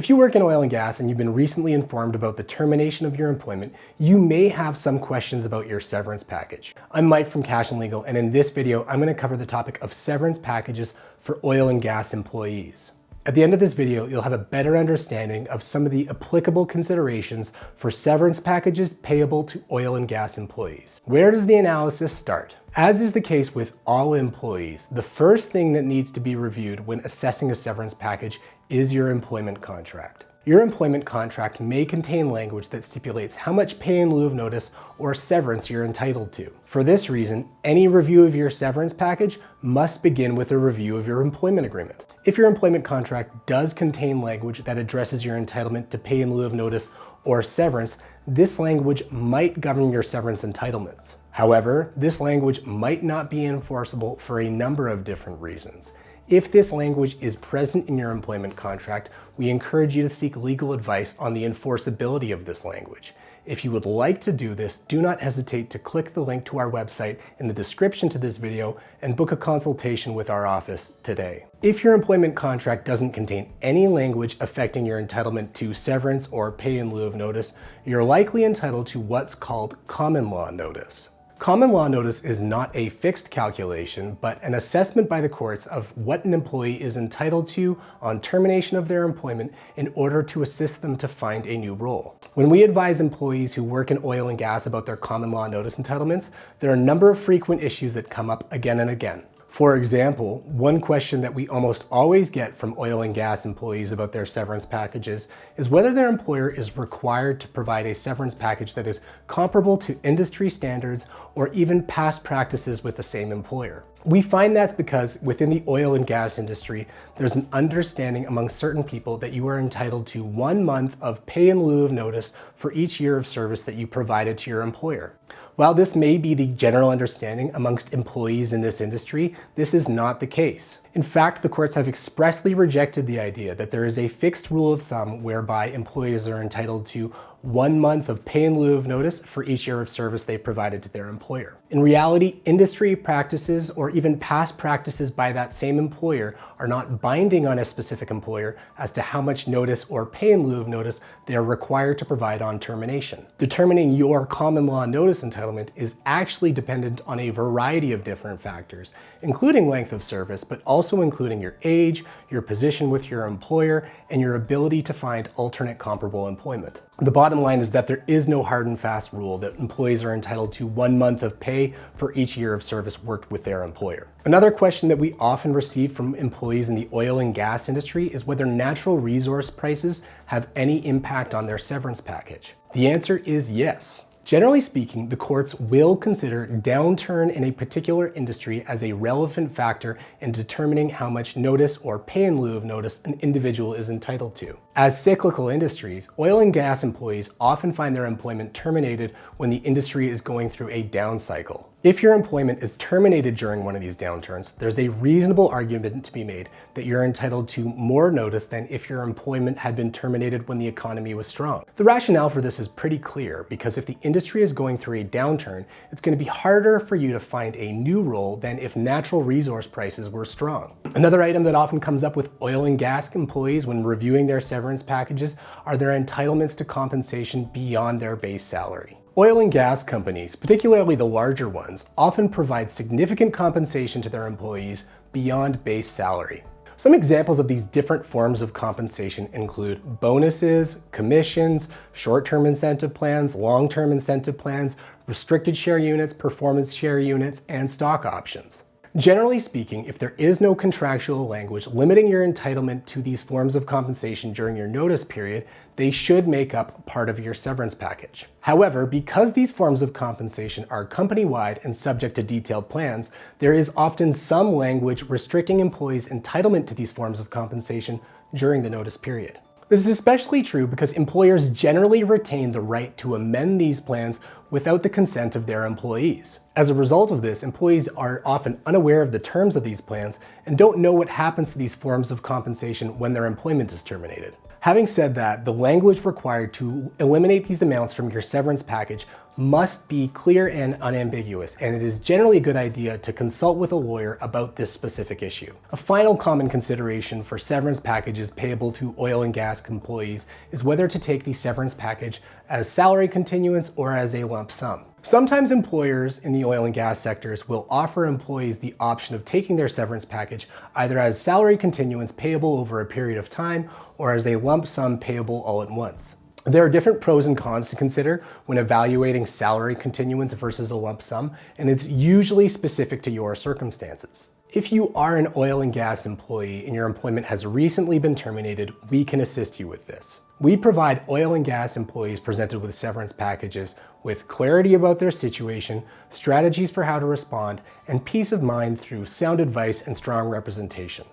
If you work in oil and gas and you've been recently informed about the termination of your employment, you may have some questions about your severance package. I'm Mike from Cash and Legal, and in this video, I'm going to cover the topic of severance packages for oil and gas employees. At the end of this video, you'll have a better understanding of some of the applicable considerations for severance packages payable to oil and gas employees. Where does the analysis start? As is the case with all employees, the first thing that needs to be reviewed when assessing a severance package is your employment contract. Your employment contract may contain language that stipulates how much pay in lieu of notice or severance you're entitled to. For this reason, any review of your severance package must begin with a review of your employment agreement. If your employment contract does contain language that addresses your entitlement to pay in lieu of notice or severance, this language might govern your severance entitlements. However, this language might not be enforceable for a number of different reasons. If this language is present in your employment contract, we encourage you to seek legal advice on the enforceability of this language. If you would like to do this, do not hesitate to click the link to our website in the description to this video and book a consultation with our office today. If your employment contract doesn't contain any language affecting your entitlement to severance or pay in lieu of notice, you're likely entitled to what's called common law notice. Common law notice is not a fixed calculation, but an assessment by the courts of what an employee is entitled to on termination of their employment in order to assist them to find a new role. When we advise employees who work in oil and gas about their common law notice entitlements, there are a number of frequent issues that come up again and again. For example, one question that we almost always get from oil and gas employees about their severance packages is whether their employer is required to provide a severance package that is comparable to industry standards or even past practices with the same employer. We find that's because within the oil and gas industry, there's an understanding among certain people that you are entitled to 1 month of pay in lieu of notice for each year of service that you provided to your employer. While this may be the general understanding amongst employees in this industry, this is not the case. In fact, the courts have expressly rejected the idea that there is a fixed rule of thumb whereby employees are entitled to 1 month of pay in lieu of notice for each year of service they provided to their employer. In reality, industry practices or even past practices by that same employer are not binding on a specific employer as to how much notice or pay in lieu of notice they are required to provide on termination. Determining your common law notice entitlement is actually dependent on a variety of different factors, including length of service, but also including your age, your position with your employer, and your ability to find alternate comparable employment. The bottom line is that there is no hard and fast rule that employees are entitled to 1 month of pay for each year of service worked with their employer. Another question that we often receive from employees in the oil and gas industry is whether natural resource prices have any impact on their severance package. The answer is yes. Generally speaking, the courts will consider downturn in a particular industry as a relevant factor in determining how much notice or pay in lieu of notice an individual is entitled to. As cyclical industries, oil and gas employees often find their employment terminated when the industry is going through a down cycle. If your employment is terminated during one of these downturns, there's a reasonable argument to be made that you're entitled to more notice than if your employment had been terminated when the economy was strong. The rationale for this is pretty clear because if the industry is going through a downturn, it's going to be harder for you to find a new role than if natural resource prices were strong. Another item that often comes up with oil and gas employees when reviewing their severance packages are their entitlements to compensation beyond their base salary. Oil and gas companies, particularly the larger ones, often provide significant compensation to their employees beyond base salary. Some examples of these different forms of compensation include bonuses, commissions, short-term incentive plans, long-term incentive plans, restricted share units, performance share units, and stock options. Generally speaking, if there is no contractual language limiting your entitlement to these forms of compensation during your notice period, they should make up part of your severance package. However, because these forms of compensation are company-wide and subject to detailed plans, there is often some language restricting employees' entitlement to these forms of compensation during the notice period. This is especially true because employers generally retain the right to amend these plans without the consent of their employees. As a result of this, employees are often unaware of the terms of these plans and don't know what happens to these forms of compensation when their employment is terminated. Having said that, the language required to eliminate these amounts from your severance package must be clear and unambiguous, and it is generally a good idea to consult with a lawyer about this specific issue. A final common consideration for severance packages payable to oil and gas employees is whether to take the severance package as salary continuance or as a lump sum. Sometimes employers in the oil and gas sectors will offer employees the option of taking their severance package either as salary continuance payable over a period of time or as a lump sum payable all at once. There are different pros and cons to consider when evaluating salary continuance versus a lump sum, and it's usually specific to your circumstances. If you are an oil and gas employee and your employment has recently been terminated, we can assist you with this. We provide oil and gas employees presented with severance packages with clarity about their situation, strategies for how to respond, and peace of mind through sound advice and strong representation.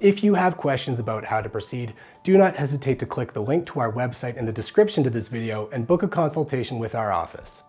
If you have questions about how to proceed, do not hesitate to click the link to our website in the description to this video and book a consultation with our office.